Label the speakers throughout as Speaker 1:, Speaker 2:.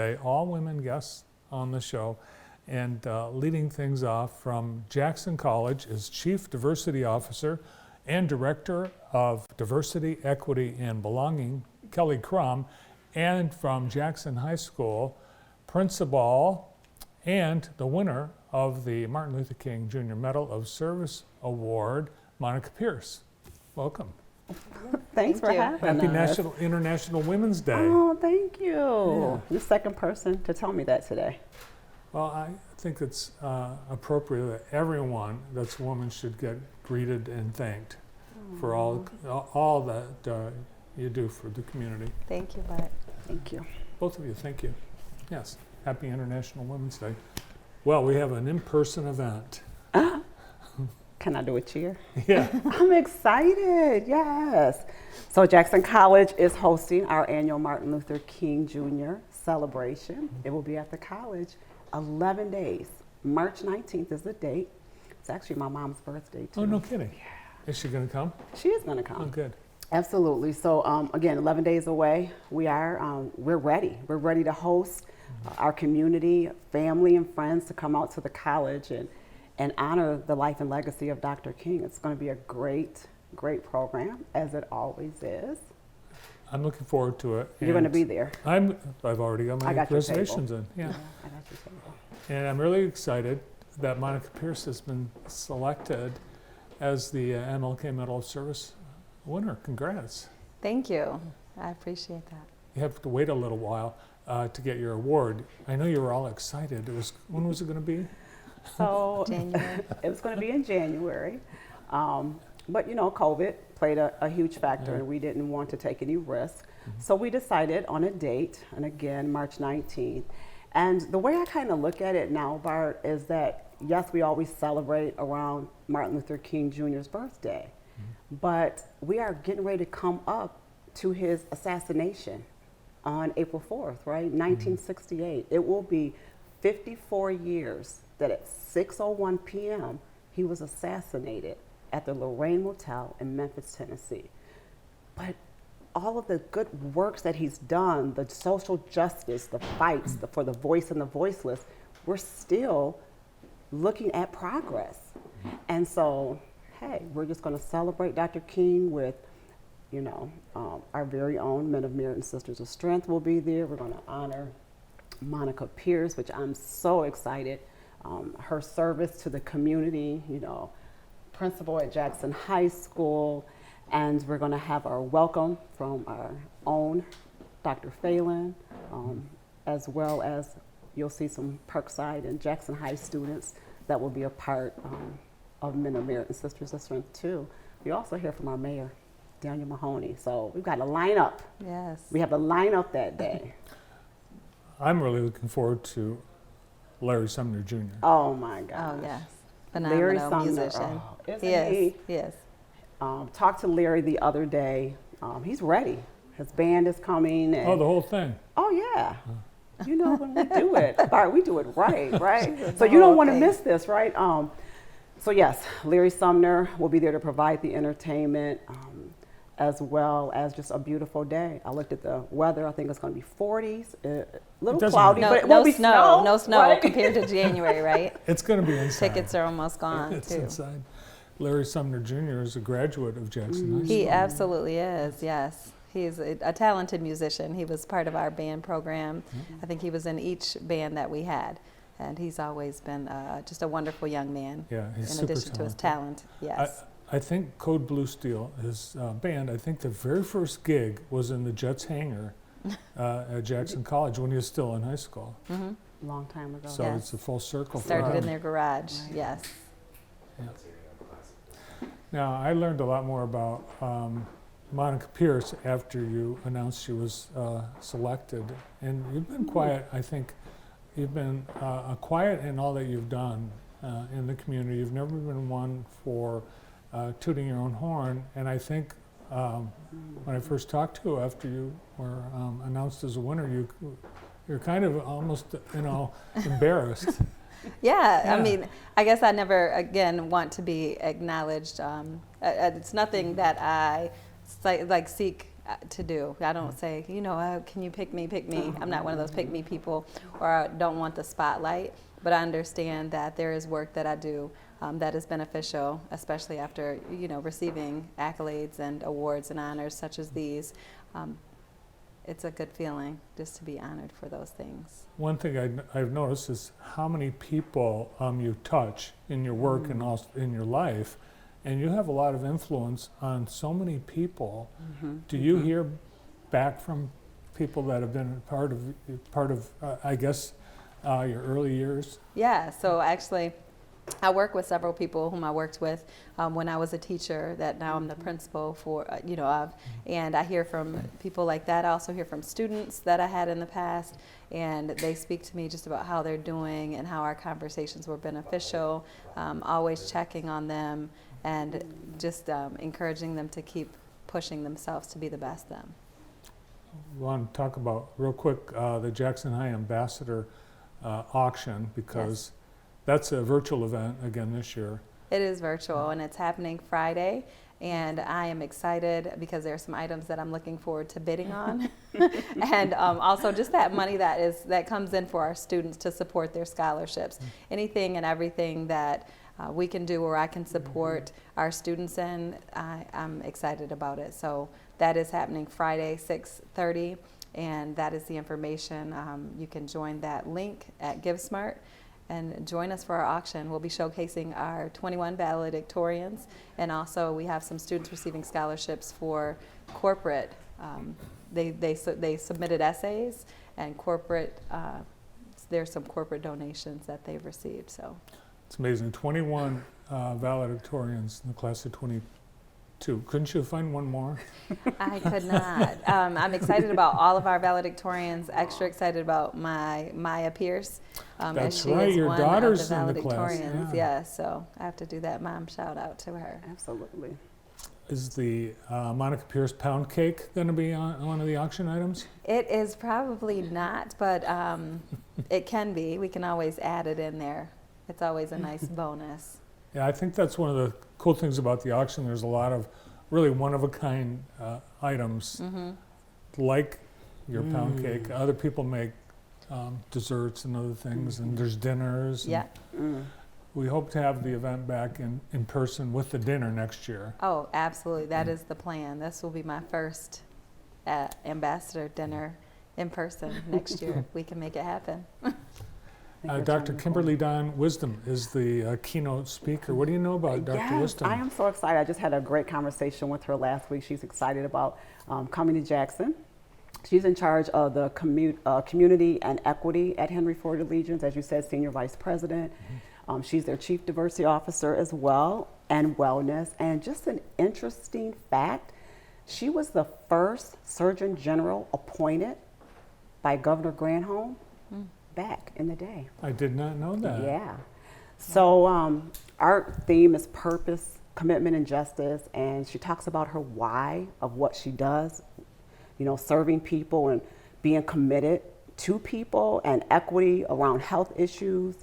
Speaker 1: all women guests on the show, and leading things off from Jackson College is Chief Diversity Officer and Director of Diversity, Equity, and Belonging, Kelly Crum, and from Jackson High School, Principal and the winner of the Martin Luther King Jr. Medal of Service Award, Monica Pierce. Welcome.
Speaker 2: Thanks for having us.
Speaker 1: Happy International Women's Day.
Speaker 2: Oh, thank you.
Speaker 1: Yeah.
Speaker 2: You're the second person to tell me that today.
Speaker 1: Well, I think it's appropriate that everyone that's a woman should get greeted and thanked for all that you do for the community.
Speaker 3: Thank you, Bart.
Speaker 2: Thank you.
Speaker 1: Both of you, thank you. Yes, happy International Women's Day. Well, we have an in-person event.
Speaker 2: Can I do a cheer?
Speaker 1: Yeah.
Speaker 2: I'm excited, yes. So Jackson College is hosting our annual Martin Luther King Jr. celebration. It will be at the college 11 days. March 19th is the date. It's actually my mom's birthday too.
Speaker 1: Oh, no kidding. Yeah. Is she going to come?
Speaker 2: She is going to come.
Speaker 1: Oh, good.
Speaker 2: Absolutely. So again, 11 days away. We're ready. We're ready to host our community, family, and friends to come out to the college and honor the life and legacy of Dr. King. It's going to be a great program, as it always is.
Speaker 1: I'm looking forward to it.
Speaker 2: You're going to be there.
Speaker 1: I've already got my
Speaker 2: got
Speaker 1: reservations in. Yeah.
Speaker 2: I got your table.
Speaker 1: And I'm really excited that Monica Pierce has been selected as the Mlk Medal of Service winner. Congrats.
Speaker 3: Thank you. I appreciate that.
Speaker 1: You have to wait a little while to get your award. I know you were all excited. When was it going to be?
Speaker 2: So
Speaker 3: January.
Speaker 2: it was going to be in January. But COVID played a huge factor, and we didn't want to take any risk. So we decided on a date, and again, March 19th. And the way I kind of look at it now, Bart, is that yes, we always celebrate around Martin Luther King Jr.'s birthday, but we are getting ready to come up to his assassination on April 4th, right? 1968. It will be 54 years that at 6:01 p.m. he was assassinated at the Lorraine Motel in Memphis, Tennessee. But all of the good works that he's done, the social justice, the fights for the voice and the voiceless, we're still looking at progress. And so, hey, we're just going to celebrate Dr. King with, our very own Men of Merit and Sisters of Strength will be there. We're going to honor Monica Pierce, which I'm so excited. Her service to the community, principal at Jackson High School, and we're going to have our welcome from our own Dr. Phelan, as well as you'll see some Parkside and Jackson High students that will be a part of Men of Merit and Sisters of Strength too. We also hear from our mayor, Daniel Mahoney. So we've got a lineup.
Speaker 3: Yes.
Speaker 2: We have a lineup that day.
Speaker 1: I'm really looking forward to Larry Sumner Jr.
Speaker 2: Oh my gosh.
Speaker 3: Oh, yes.
Speaker 2: Larry
Speaker 3: Phenomenal
Speaker 2: Sumner,
Speaker 3: musician.
Speaker 2: isn't
Speaker 3: Yes,
Speaker 2: he?
Speaker 3: yes.
Speaker 2: Talked to Larry the other day. He's ready. His band is coming. And,
Speaker 1: The whole thing.
Speaker 2: oh yeah. When we do it, Bart, we do it right?
Speaker 3: did
Speaker 2: So
Speaker 3: the
Speaker 2: you don't
Speaker 3: whole
Speaker 2: want to
Speaker 3: thing.
Speaker 2: miss this, right? So yes, Larry Sumner will be there to provide the entertainment, as well as just a beautiful day. I looked at the weather. I think it's going to be 40s, a little
Speaker 1: doesn't
Speaker 2: cloudy,
Speaker 1: matter.
Speaker 2: but it won't be snow.
Speaker 3: No snow
Speaker 2: right?
Speaker 3: compared to January, right?
Speaker 1: It's going to be inside.
Speaker 3: Tickets are almost gone,
Speaker 1: It's
Speaker 3: too.
Speaker 1: inside. Larry Sumner Jr. is a graduate of Jackson High School.
Speaker 3: He absolutely is, yes. He's a talented musician. He was part of our band program. I think he was in each band that we had. And he's always been just a wonderful young man.
Speaker 1: Yeah, he's
Speaker 3: in
Speaker 1: super
Speaker 3: addition to his
Speaker 1: talented.
Speaker 3: talent, yes.
Speaker 1: I think Code Blue Steel, his band, I think the very first gig was in the Jets hangar at Jackson College when he was still in high school.
Speaker 2: Long time ago.
Speaker 1: So
Speaker 3: Yes.
Speaker 1: it's a full circle for
Speaker 3: Started
Speaker 1: him.
Speaker 3: in their garage,
Speaker 2: Right.
Speaker 3: yes.
Speaker 1: Yeah. Now, I learned a lot more about Monica Pierce after you announced she was selected. And you've been quiet, I think. You've been quiet in all that you've done in the community. You've never been one for tooting your own horn. And I think when I first talked to you after you were announced as a winner, you're kind of almost, embarrassed.
Speaker 3: Yeah, I mean, I guess I never, again, want to be acknowledged. It's nothing that I seek to do. I don't say, can you pick me, pick me. I'm not one of those pick me people, or I don't want the spotlight, but I understand that there is work that I do that is beneficial, especially after, receiving accolades and awards and honors such as these. It's a good feeling just to be honored for those things.
Speaker 1: One thing I've noticed is how many people you touch in your work and also in your life, and you have a lot of influence on so many people. Do you hear back from people that have been part of I guess, your early years?
Speaker 3: Yeah, so actually, I work with several people whom I worked with when I was a teacher that now I'm the principal for, of, and I hear from people like that. I also hear from students that I had in the past, and they speak to me just about how they're doing and how our conversations were beneficial, always checking on them and just encouraging them to keep pushing themselves to be the best them.
Speaker 1: I want to talk about real quick the Jackson High Ambassador auction, because that's a virtual event again this year. It
Speaker 3: is virtual, and it's happening Friday, and I am excited because there are some items that I'm looking forward to bidding on, and also just that money that comes in for our students to support their scholarships. Anything and everything that we can do or I can support our students in, I'm excited about it. So that is happening Friday, 6:30, and that is the information. You can join that link at GiveSmart and join us for our auction. We'll be showcasing our 21 valedictorians, and also we have some students receiving scholarships for corporate. They submitted essays, and corporate. There's some corporate donations that they've received. So
Speaker 1: it's amazing. 21 valedictorians in the class of 22. Couldn't you find one more?
Speaker 3: I could not. I'm excited about all of our valedictorians. Extra excited about Maya Pierce.
Speaker 1: That's
Speaker 3: and
Speaker 1: right.
Speaker 3: She is
Speaker 1: Your
Speaker 3: one
Speaker 1: daughter's
Speaker 3: of the
Speaker 1: in the
Speaker 3: valedictorians.
Speaker 1: class.
Speaker 3: Yeah, so I have to do that mom shout out to her.
Speaker 2: Absolutely.
Speaker 1: Is the Monica Pierce pound cake going to be on one of the auction items?
Speaker 3: It is probably not, but it can be. We can always add it in there. It's always a nice bonus.
Speaker 1: Yeah, I think that's one of the cool things about the auction. There's a lot of really one-of-a-kind items, like your pound cake. Other people make desserts and other things, and there's dinners.
Speaker 3: Yeah.
Speaker 1: We hope to have the event back in person with the dinner next year.
Speaker 3: Oh, absolutely. That is the plan. This will be my first ambassador dinner in person next year. We can make it happen.
Speaker 1: Dr. Kimberly Don Wisdom is the keynote speaker. What do you know about Dr. Wisdom?
Speaker 2: I am so excited. I just had a great conversation with her last week. She's excited about coming to Jackson. She's in charge of the community and equity at Henry Ford Allegiance, as you said, Senior Vice President. She's their Chief Diversity Officer as well, and wellness. And just an interesting fact, she was the first Surgeon General appointed by Governor Granholm back in the day.
Speaker 1: I did not know that.
Speaker 2: Yeah. So our theme is purpose, commitment, and justice, and she talks about her why of what she does, serving people and being committed to people, and equity around health issues,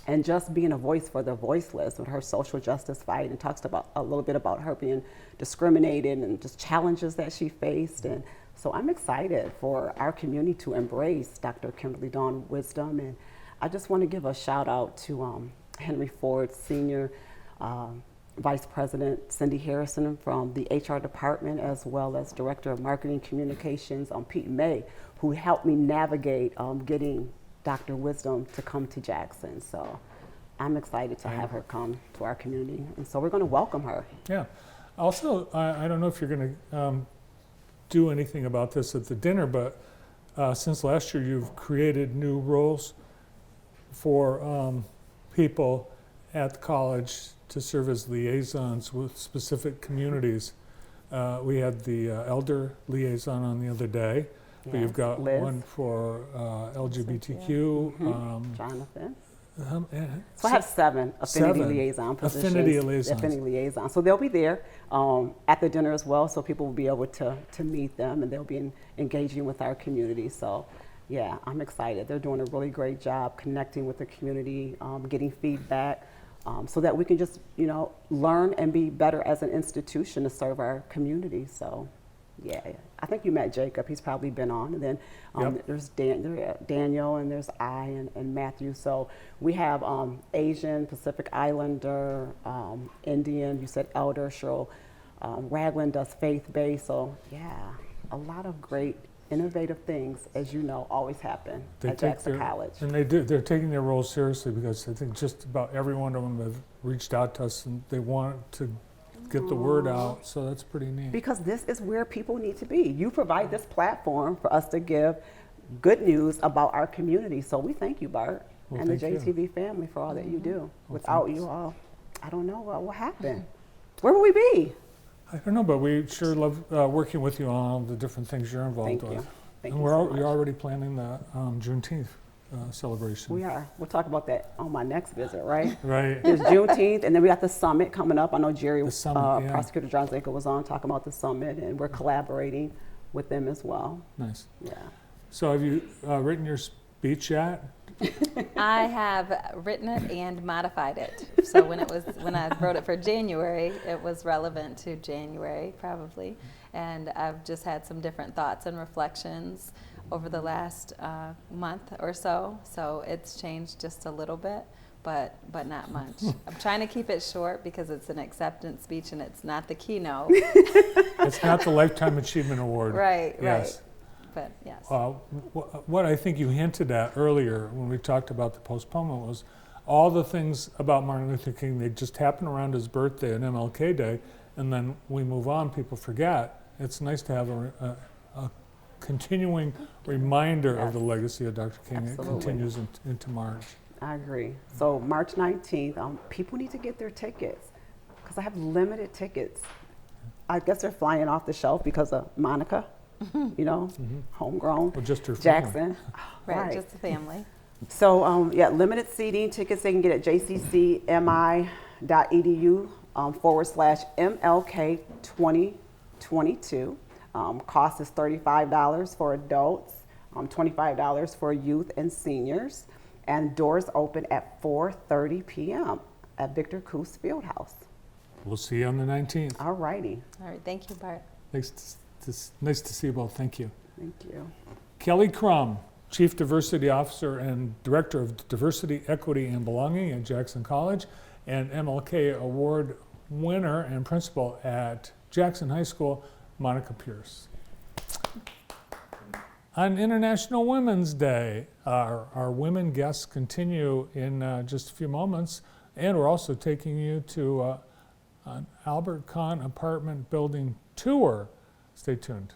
Speaker 2: and just being a voice for the voiceless with her social justice fight, and talks about a little bit about her being discriminated and just challenges that she faced. And so I'm excited for our community to embrace Dr. Kimberly Dawn Wisdom. And I just want to give a shout out to Henry Ford Senior Vice President Cindy Harrison from the HR department, as well as Director of Marketing Communications, Pete May, who helped me navigate getting Dr. Wisdom to come to Jackson. So I'm excited to have her come to our community. And so we're going to welcome her.
Speaker 1: Yeah. Also, I don't know if you're going to do anything about this at the dinner, but since last year you've created new roles for people at the college to serve as liaisons with specific communions. We had the elder liaison on the other day, but you've got
Speaker 2: Liz.
Speaker 1: one for LGBTQ.
Speaker 2: Jonathan.
Speaker 1: And
Speaker 2: So I have 7 affinity liaison positions.
Speaker 1: Affinity liaisons.
Speaker 2: Affinity liaisons. So they'll be there at the dinner as well, so people will be able to meet them, and they'll be engaging with our community. So yeah, I'm excited. They're doing a really great job connecting with the community, getting feedback, so that we can just learn and be better as an institution to serve our community. So Yeah, I think you met Jacob. He's probably been on. And then
Speaker 1: Yep.
Speaker 2: there's Daniel, and there's I and Matthew. So we have Asian, Pacific Islander, Indian. You said Elder. Cheryl Ragland does faith-based. So yeah, a lot of great innovative things, as you know, always happen at Jackson College.
Speaker 1: And they're taking their role seriously, because I think just about every one of them have reached out to us and they want to get the word out, so that's pretty neat.
Speaker 2: Because this is where people need to be. You provide this platform for us to give good news about our community. So we thank you, Bart,
Speaker 1: Well,
Speaker 2: and the
Speaker 1: thank you.
Speaker 2: JTV family for all that you do.
Speaker 1: Well,
Speaker 2: Without
Speaker 1: thanks.
Speaker 2: you all, I don't know what will happen. Where would we be?
Speaker 1: I don't know, but we sure love working with you on all the different things you're involved
Speaker 2: Thank
Speaker 1: with.
Speaker 2: you. Thank
Speaker 1: And
Speaker 2: you so much.
Speaker 1: we're already planning the Juneteenth celebration.
Speaker 2: We are. We'll talk about that on my next visit, right?
Speaker 1: Right.
Speaker 2: There's Juneteenth, and then we got the summit coming up. I know Jerry,
Speaker 1: The summit, yeah.
Speaker 2: Prosecutor John Zinkel was on talking about the summit, and we're collaborating with them as well.
Speaker 1: Nice.
Speaker 2: Yeah.
Speaker 1: So have you written your speech yet?
Speaker 3: I have written it and modified it. So when I wrote it for January, it was relevant to January probably, and I've just had some different thoughts and reflections over the last month or so. So it's changed just a little bit, but not much. I'm trying to keep it short because it's an acceptance speech and it's not the keynote.
Speaker 1: It's not the Lifetime Achievement Award.
Speaker 3: Right.
Speaker 1: Yes.
Speaker 3: But yes.
Speaker 1: What I think you hinted at earlier when we talked about the postponement was all the things about Martin Luther King, they just happen around his birthday and MLK Day, and then we move on, people forget. It's nice to have a continuing reminder of the legacy of Dr. King.
Speaker 2: Absolutely.
Speaker 1: It continues into March.
Speaker 2: I agree. So March 19th, people need to get their tickets because I have limited tickets. I guess they're flying off the shelf because of Monica, you know, homegrown.
Speaker 1: Well, just her family.
Speaker 2: Jackson.
Speaker 3: Right, just the family.
Speaker 2: So yeah, limited seating tickets they can get at jccmi.edu/MLK 2022. Cost is $35 for adults, $25 for youth and seniors, and doors open at 4:30 p.m. at Victor Coos Fieldhouse.
Speaker 1: We'll see you on the 19th.
Speaker 2: All righty.
Speaker 3: All right, thank you, Bart.
Speaker 1: Nice to see you both. Thank you.
Speaker 2: Thank you.
Speaker 1: Kelly Crum, Chief Diversity Officer and Director of Diversity, Equity, and Belonging at Jackson College, and MLK Award winner and principal at Jackson High School, Monica Pierce. On International Women's Day, our women guests continue in just a few moments, and we're also taking you to an Albert Kahn apartment building tour. Stay tuned.